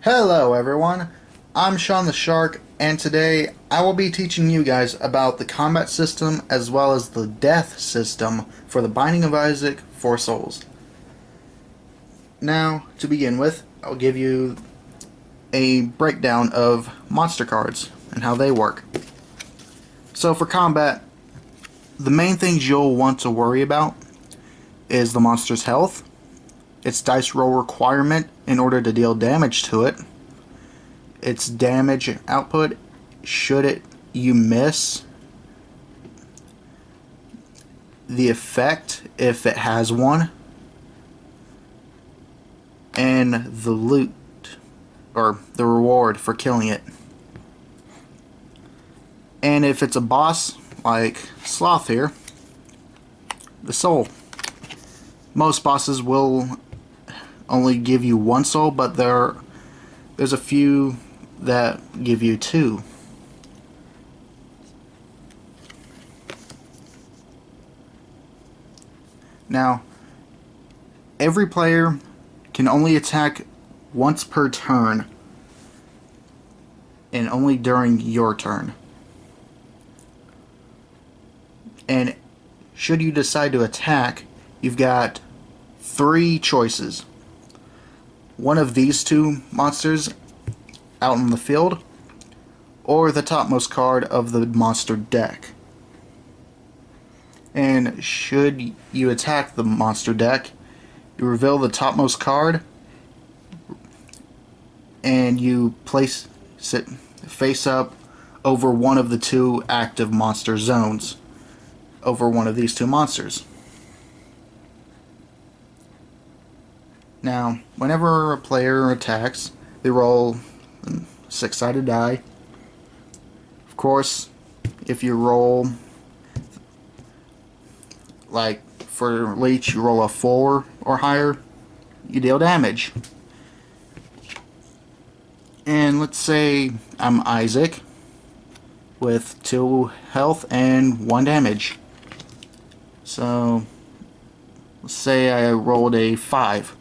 Hello everyone, I'm Sean the Shark, and today I will be teaching you guys about the combat system as well as the death system for the Binding of Isaac 4 Souls. Now, to begin with, I'll give you a breakdown of monster cards and how they work. So for combat, the main things you'll want to worry about is the monster's health, its dice roll requirement in order to deal damage to it, its damage output should you miss, the effect if it has one, and the loot or the reward for killing it. And if it's a boss like Sloth here, the soul. Most bosses will only give you one soul, but there's a few that give you two. Now, every player can only attack once per turn, and only during your turn. And should you decide to attack, you've got three choices. One of these two monsters out in the field, or the topmost card of the monster deck. And should you attack the monster deck, you reveal the topmost card and you place it face up over one of the two active monster zones, over one of these two monsters. Now, whenever a player attacks, they roll a six-sided die. Of course, if you roll, like for Leech, you roll a 4 or higher, you deal damage. And let's say I'm Isaac with 2 health and 1 damage. So, let's say I rolled a 5.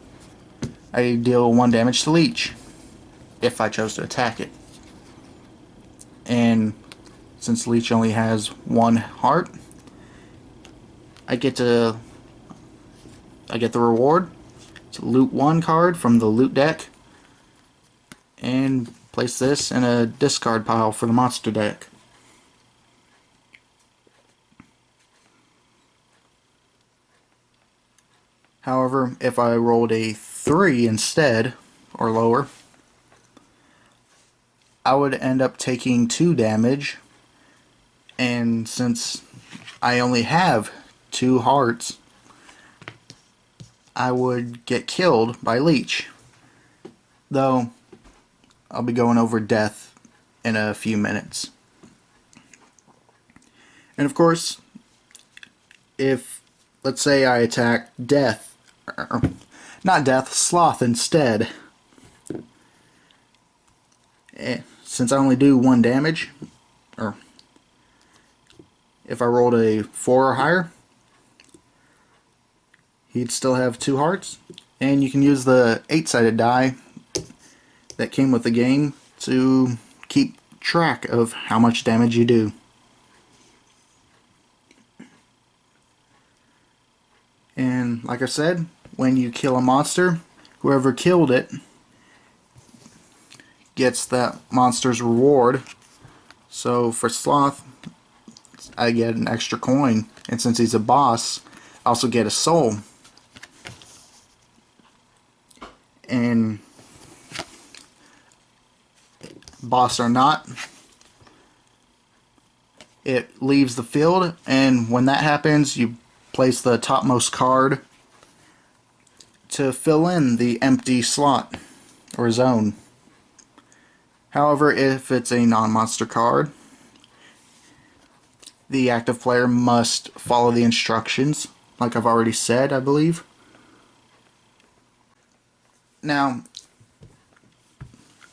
I deal 1 damage to Leech if I chose to attack it. And since Leech only has 1 heart, I get the reward to loot 1 card from the loot deck and place this in a discard pile for the monster deck. However, if I rolled a 3 instead, or lower, I would end up taking 2 damage, and since I only have 2 hearts, I would get killed by Leech. Though, I'll be going over death in a few minutes. And of course, if, let's say I attack Death, not Death, Sloth instead. Since I only do 1 damage, or if I rolled a 4 or higher, he'd still have 2 hearts, and you can use the 8-sided die that came with the game to keep track of how much damage you do. And like I said, when you kill a monster, whoever killed it gets that monster's reward. So for Sloth, I get an extra coin, and since he's a boss, I also get a soul. And boss or not, it leaves the field, and when that happens, you place the topmost card to fill in the empty slot or zone. However, if it's a non-monster card, the active player must follow the instructions, like I've already said, I believe. Now,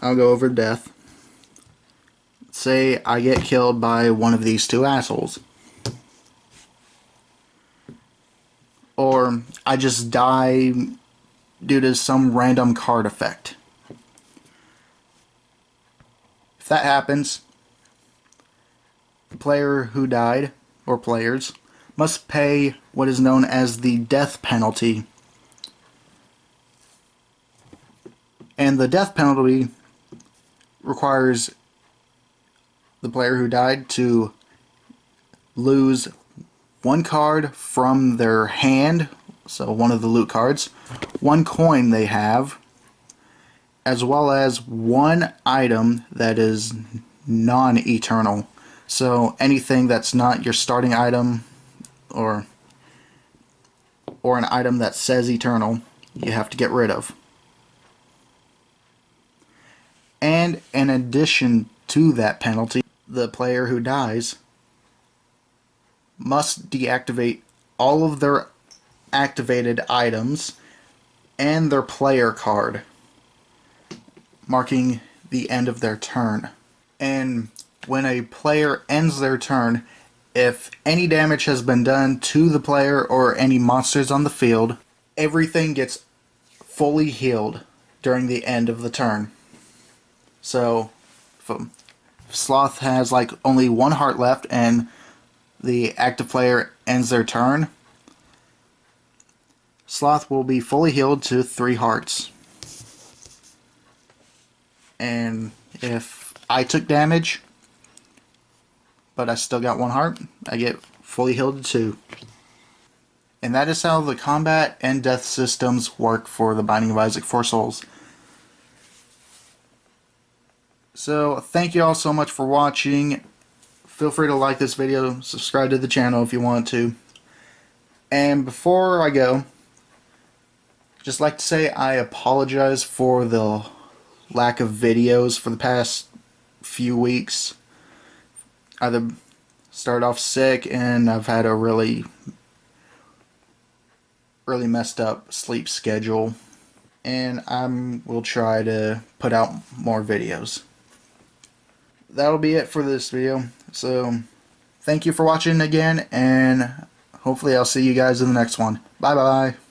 I'll go over death. Say I get killed by one of these two assholes. Or I just die due to some random card effect. If that happens, the player who died, or players, must pay what is known as the death penalty. And the death penalty requires the player who died to lose one card from their hand, so one of the loot cards, one coin they have, as well as one item that is non-eternal. So anything that's not your starting item or an item that says eternal, you have to get rid of. And in addition to that penalty, the player who dies must deactivate all of their activated items and their player card, marking the end of their turn. And when a player ends their turn, if any damage has been done to the player or any monsters on the field, everything gets fully healed during the end of the turn. So if Sloth has like only one heart left and the active player ends their turn, Sloth will be fully healed to 3 hearts. And if I took damage, but I still got 1 heart, I get fully healed to 2. And that is how the combat and death systems work for the Binding of Isaac 4 Souls. So, thank you all so much for watching. Feel free to like this video, subscribe to the channel if you want to. And before I go, just like to say I apologize for the lack of videos for the past few weeks. Either started off sick and I've had a really messed up sleep schedule, and I will try to put out more videos. That'll be it for this video. So thank you for watching again, and hopefully I'll see you guys in the next one. Bye bye.